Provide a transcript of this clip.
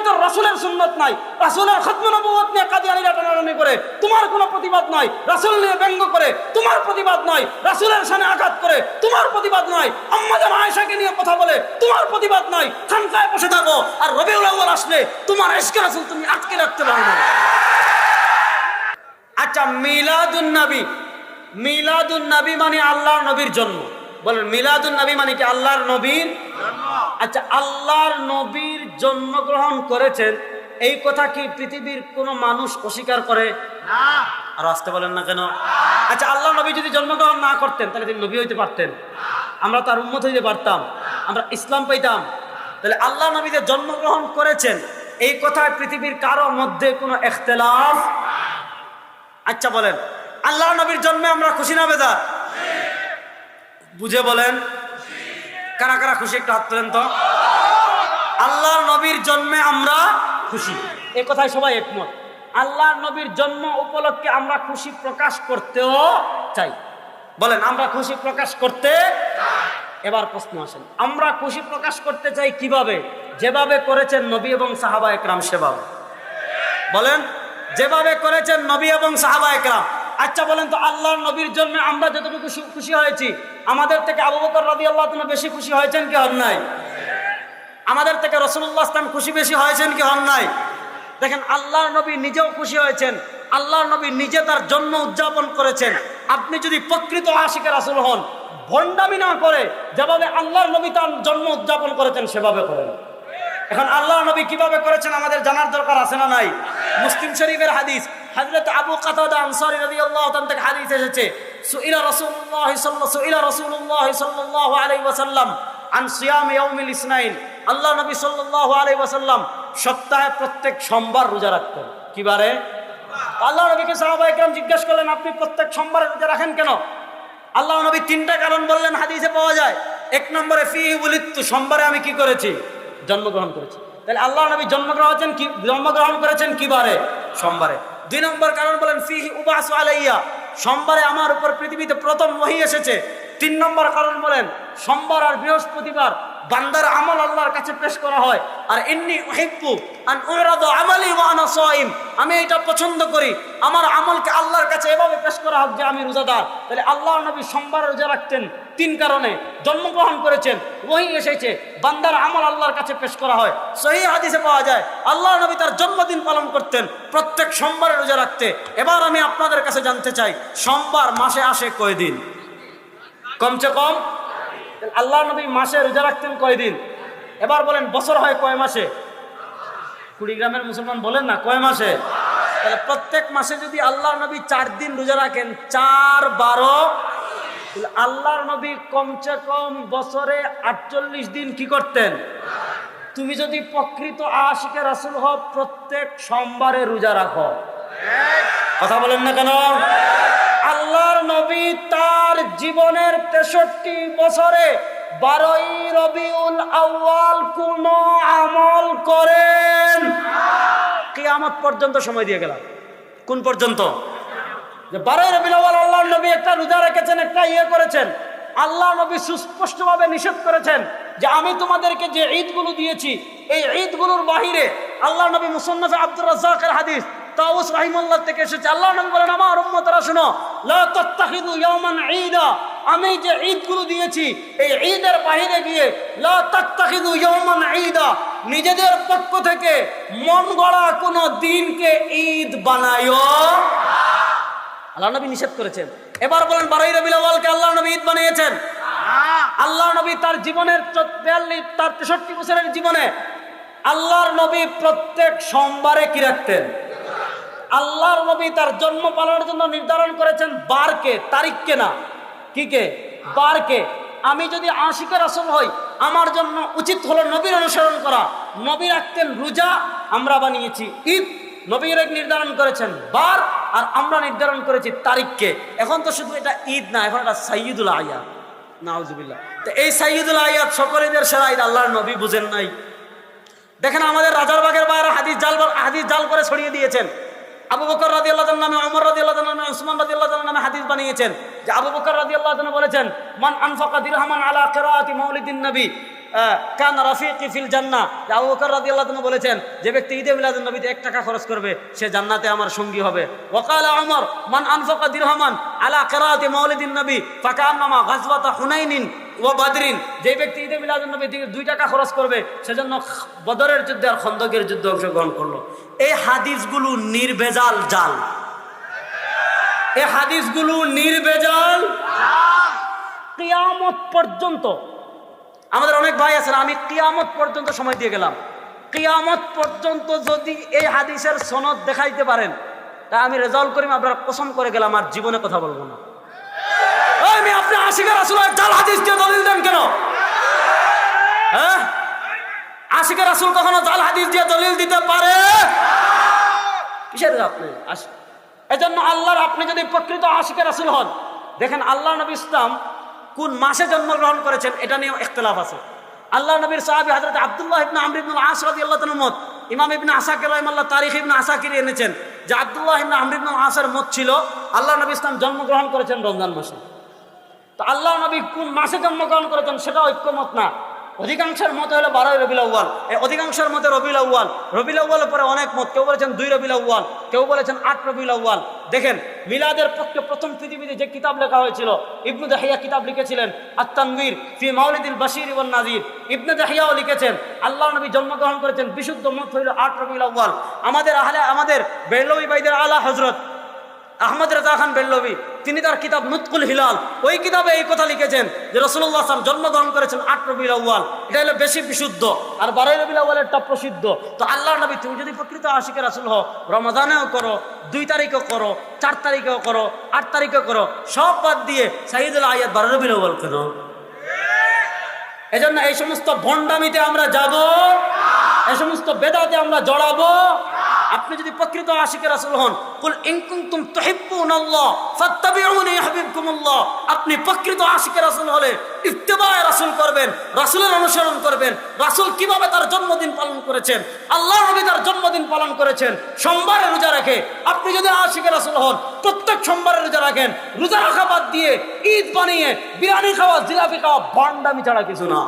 ভিতর রাসূলের সুন্নাত নাই, রাসূলের খতম নবুয়ত নিয়ে কাদিয়ানীরা টানাটানি করে তোমার কোনো প্রতিবাদ নাই, রাসূল নিয়ে ব্যঙ্গ করে তোমার প্রতিবাদ নাই, রাসূলের শানে আঘাত করে তোমার প্রতিবাদ নাই, আম্মা জান আয়েশাকে নিয়ে কথা বলে তোমার প্রতিবাদ নাই, খানকায় বসে থাকো আর রবিউল আউয়াল আসলে তোমার ইশকে রাসূল তুমি আটকে রাখতে পারো না। আচ্ছা, মিলাদুন নবী, মিলাদুন নবী মানে আল্লাহর নবীর জন্ম। বলেন মিলাদুন নবী মানে কি? আল্লাহর নবীর জন্ম। আচ্ছা, আল্লাহর নবীর জন্মগ্রহণ করেছেন এই কথা কি পৃথিবীর কোন মানুষ অস্বীকার করে? না। আর আসতে বলেন না কেন? আচ্ছা, আল্লাহ নবী যদি জন্মগ্রহণ না করতেন তাহলে তিনি নবী হইতে পারতেন? আমরা তার উম্মত হইতে পারতাম? আমরা ইসলাম পাইতাম? তাহলে আল্লাহ নবী যে জন্মগ্রহণ করেছেন এই কথায় পৃথিবীর কারো মধ্যে কোনো ইখতিলাফ? আচ্ছা বলেন, আল্লাহ নবীর জন্মে আমরা খুশি না বেজার? বুঝে বলেন কারা কারা খুশি, একটু হাত তোলেন তো। আল্লাহ নবীর জন্মে আমরা খুশি, এই কথায় সবাই একমত। আল্লাহ নবীর জন্ম উপলক্ষে আমরা খুশি প্রকাশ করতেও চাই। বলেন আমরা খুশি প্রকাশ করতে চাই। এবার প্রশ্ন আসেন, আমরা খুশি প্রকাশ করতে চাই কিভাবে? যেভাবে করেছেন নবী এবং সাহাবা একরাম সেভাবে। বলেন যেভাবে করেছেন নবী এবং সাহাবা একরাম। আচ্ছা বলেন তো, আল্লাহর নবীর জন্য আমরা যতটুকু খুশি হয়েছি, আমাদের থেকে আবু বকর রাদিয়াল্লাহু তাআলা বেশি খুশি হয়েছেন কি হন নাই? আমাদের থেকে রাসূলুল্লাহ সাল্লাল্লাহু আলাইহি ওয়াসাল্লাম খুশি বেশি হয়েছেন কি হন নাই? দেখেন, আল্লাহর নবী নিজেও খুশি হয়েছেন, আল্লাহর নবী নিজে তার জন্ম উদযাপন করেছেন। আপনি যদি প্রকৃত আশিকে রাসূল হন, ভণ্ডামি না করে যেভাবে আল্লাহর নবী তার জন্ম উদযাপন করেছেন সেভাবে করেন। এখন আল্লাহর নবী কিভাবে করেছেন আমাদের জানার দরকার আছে না নাই? মুসলিম শরীফের হাদিস, হযরত আবু কাতাদা আনসারী রাদিয়াল্লাহু তাআলা থেকে হাদিস এসেছে, সুইলা রাসূলুল্লাহ সাল্লাল্লাহু আলাইহি ওয়াসাল্লাম আন সিয়াম ইয়াউমিল ইসনাইন। আল্লাহ নবী সাল্লাল্লাহু আলাইহি ওয়াসাল্লাম সপ্তাহে প্রত্যেক সোমবার রোজা রাখতেন। কি বারে? আল্লাহ নবীকে সাহাবায়ে কেরাম জিজ্ঞাসা করলেন, আপনি প্রত্যেক সোমবারে রোজা রাখেন কেন? আল্লাহ নবী তিনটা কারণ বললেন, হাদিসে পাওয়া যায়। এক নম্বরে ফিহি উলিদতু, সোমবারে আমি কি করেছি? জন্মগ্রহণ করেছি। তাহলে আল্লাহ নবী জন্মগ্রহণ করেছেন কি বারে? সোমবারে। দুই নম্বর কারণ বলেন ফিহি উবাসু আলাইয়া, সোমবারে আমার উপর পৃথিবীতে প্রথম ওহী এসেছে। তিন নম্বর কারণ বলেন সোমবার আর বৃহস্পতিবার বান্দার আমল আল্লাহর কাছে পেশ করা হয়। আর ইন্নী উহিব্বু আন উরাদা আমালি ওয়া আনা সাইম, আমি এটা পছন্দ করি আমার আমলকে আল্লাহর কাছে এভাবে পেশ করা হোক যে আমি রোজাদার। তাহলে আল্লাহ নবী সোমবার রোজা রাখতেন তিন কারণে। জন্মগ্রহণ করেছেন, ওহী এসেছে, বান্দার আমল আল্লাহর কাছে পেশ করা হয়। সহিহ হাদিসে পাওয়া যায় আল্লাহ নবী তার জন্মদিন পালন করতেন প্রত্যেক সোমবারে রোজা রাখতে। এবার আমি আপনাদের কাছে জানতে চাই, সোমবার মাসে আসে কয় দিন? কমসে কম। আল্লাহ নবী মাসে রোজা রাখতেন কয় দিন? এবার বলেন বছর হয় কয় মাসে? কুড়িগ্রামের মুসলমান বলেন না কয় মাসে? তাহলে প্রত্যেক মাসে যদি আল্লাহ নবী 4 দিন রোজা রাখেন, 4 12, আল্লাহর নবী কমসে কম বছরে 48 দিন কি করতেন? তুমি যদি প্রকৃত আশিকে রাসূল হও, প্রত্যেক সোমবারে রোজা রাখো। কথা বলেন না কেন? আল্লাহর নবী তার জীবনের 63 বছরে 12ই রবিউল আউয়াল কোন আমল করেন? কিয়ামত পর্যন্ত সময় দিয়ে গেলাম। কোন পর্যন্ত? যে 12ই রবিউল আউয়াল আল্লাহর নবী একটা রোজা রেখেছেন, একটা করেছেন। আল্লাহ নবী সুস্পষ্টভাবে নিষেধ করেছেন যে আমি তোমাদেরকে যে ঈদগুলো দিয়েছি এই ঈদগুলোর বাহিরে, আল্লাহ নবী মুসান্নাফে আব্দুর রাজ্জাকের হাদিস তাউস রাহিমাহুল্লাহ থেকে এসেছে, আল্লাহ নবী বলেন আমার উম্মতরা শুনো, লা তাত্তাখিযু ইয়াওমান ঈদা, আমি যে ঈদগুলো দিয়েছি এই ঈদের বাহিরে গিয়ে লা তাত্তাখিযু ইয়াওমান ঈদা, নিজেদের পক্ষ থেকে মন গড়া কোনো দিনকে ঈদ বানায়ো। আল্লাহ নবী নিষেধ করেছেন। এবার বলেন 12ই রবিউল আউয়ালকে আল্লাহ নবী ঈদ বানিয়েছেন? আল্লাহ নবী তার জীবনের 63 বছরের জীবনে আল্লাহর নবী প্রত্যেক সোমবারে কি রাখতেন? আল্লাহর নবী তার জন্ম পালনের জন্য নির্ধারণ করেছেন বারকে, তারিখকে না। কি কে? বারকে। আমি যদি আশিকে রাসূল হই, আমার জন্য উচিত হলো নবীর অনুসরণ করা। নবী রাখতেন রোজা, আমরা বানিয়েছি ঈদ। নবীর নির্ধারণ করেছেন বার, আর আমরা নির্ধারণ করেছি তারিখকে। এখন তো শুধু এটা ঈদ না, এখন এটা সাইয়্যিদুল আয়াত। নাউজুবিল্লাহ। তো এই সাইয়্যিদুল আয়াত সকলের সেরা ঈদ আল্লাহর নবী বুঝেন নাই। দেখেন আমাদের রাজারবাগের বাইরে হাদিস জাল করে ছড়িয়ে দিয়েছেন। আবু বকর রাদিয়াল্লাহু তাআলা নামে, ওমর রাদিয়াল্লাহু তাআলা নামে, উসমান রাদিয়াল্লাহু তাআলা নামে হাদিস বানিয়েছেন যে আবু বকর রাদিয়াল্লাহু তাআলা বলেছেন মান আনফাকা দিরহামান আলা কিরাআতি মাউলিদিন নবী, কান রাফিকি ফিল জান্নাহ, আবু বকর রাদিয়াল্লাহু আনহু বলেছেন যে ব্যক্তি ঈদে মিলাদুন নবীতে 1 টাকা খরচ করবে সে জান্নাতে আমার সঙ্গী হবে। ওয়াকালা উমর মান আনফাকা দিরহামান আলা কিরাআতি মাউলিদিন নবী ফাকান্নামা গাজওয়াতা হুনাইনিন ওয়া বাদরিন, যে ব্যক্তি ঈদে মিলাদুন নবীতে 2 টাকা খরচ করবে সেজন্য বদরের যুদ্ধে আর খন্দকের যুদ্ধে অংশগ্রহণ করলো। এই হাদিসগুলো নির্ভেজাল জাল, এই হাদিসগুলো নির্ভেজাল। কিয়ামত পর্যন্ত আমাদের অনেক ভাই আছেন, আমি কিয়ামত পর্যন্ত সময় দিয়ে গেলাম, কিয়ামত পর্যন্ত যদি এই হাদিসের সনদ দেখাইতে পারেন তা আমি রেজাল্ট করি আপনারা কসম করে গেলাম আর জীবনে কথা বলবো না। আমি আপনি আশিকের রাসূলের জাল হাদিস দিয়ে দলিল দেন কেন? হ্যাঁ, আশিকের রাসূল কখনো জাল হাদিস দিয়ে দলিল দিতে পারে? কিসের আপনি এজন্য আল্লাহর আপনি যদি প্রকৃত আশিকের রাসূল হন, দেখেন আল্লাহ নবী ইসলাম কোন মাসে জন্মগ্রহণ করেছেন এটা নিয়ে ইখতিলাফ আছে। আল্লাহ নবীর সাহাবী হযরত আব্দুল্লাহ ইবনে আমর ইবনে আল-আস রাদিয়াল্লাহু তাআলা মত, ইমাম ইবনে আসাকির রাহিমাহুল্লাহ তারিখ ইবনে আসাকির এনেছেন যে আব্দুল্লাহ ইবনে আমর ইবনে আল-আসের মত ছিল আল্লাহ নবী ইসলাম জন্মগ্রহণ করেছেন রমজান মাসে। তো আল্লাহ নবী কোন মাসে জন্মগ্রহণ করেছেন সেটা ঐক্যমত না, অধিকাংশের মত হলো 12 রবিউল আউয়াল, এই অধিকাংশের মতে রবিউল আউয়াল, রবিউল আউয়ালের পরে অনেক মত, কেউ বলেছেন 2 রবিউল আউয়াল, কেউ বলেছেন 8 রবিউল আউয়াল। দেখেন মিলাদের পক্ষে প্রথম পৃথিবীতে যে কিতাব লেখা হয়েছিল ইবনে দাহিয়া কিতাব লিখেছিলেন আত-তানবীর ফি মাউলিদিল বাশীর ওয়ান নাযীর, ইবনে দাহিয়াও লিখেছেন আল্লাহ নবী জন্মগ্রহণ করেছেন বিশুদ্ধ মত হইল 8 রবিউল আউয়াল। আমাদের বেরলভী ভাইদের আলা হযরত আহমদ রেজা খান বেরলভী তিনি তার কিতাব নুতকুল হিলাল ওই কিতাবে এই কথা লিখেছেন যে রাসূলুল্লাহ সাল্লাল্লাহু আলাইহি ওয়াসাল্লাম জন্মগ্রহণ করেছেন 8 রবিউল আউয়াল, এটা হলো বেশি বিশুদ্ধ, আর 12 রবিউল আউয়ালেরটা প্রসিদ্ধ। তো আল্লাহর নবী তুমি যদি প্রকৃত আশিকের রাসূল হও, রমাদানেও করো, 2 তারিখেও করো, 4 তারিখেও করো, 8 তারিখেও করো, সব বাদ দিয়ে সাইয়্যিদুল আয়াত 12 রবিউল আউয়াল কেন? এজন্য এই সমস্ত ভণ্ডামিতে আমরা যাব, এই সমস্ত বেদাতে আমরা জড়াবো। আপনি যদি প্রকৃত আশিকের রাসূল হন, কুল ইন কুনতুম তুহিব্বুনাল্লাহ ফাত্তাবিউনি ইউহিব্বুকুমুল্লাহ, আপনি প্রকৃত আশিকের রাসূল হলে ইত্তেবায়ে রাসূল করবেন, রাসূলের অনুসরণ করবেন। রাসূল কিভাবে তার জন্মদিন পালন করেছেন, আল্লাহর নবী তার জন্মদিন পালন করেছেন সোমবারে রোজা রেখে। আপনি যদি আশিকের রাসূল হন প্রত্যেক সোমবারে রোজা রাখেন, রোজা রাখা বাদ দিয়ে ঈদ বানিয়ে বিরিয়ানি খাওয়া, জিলাপি খাওয়া ভণ্ডামি ছাড়া কিছু না।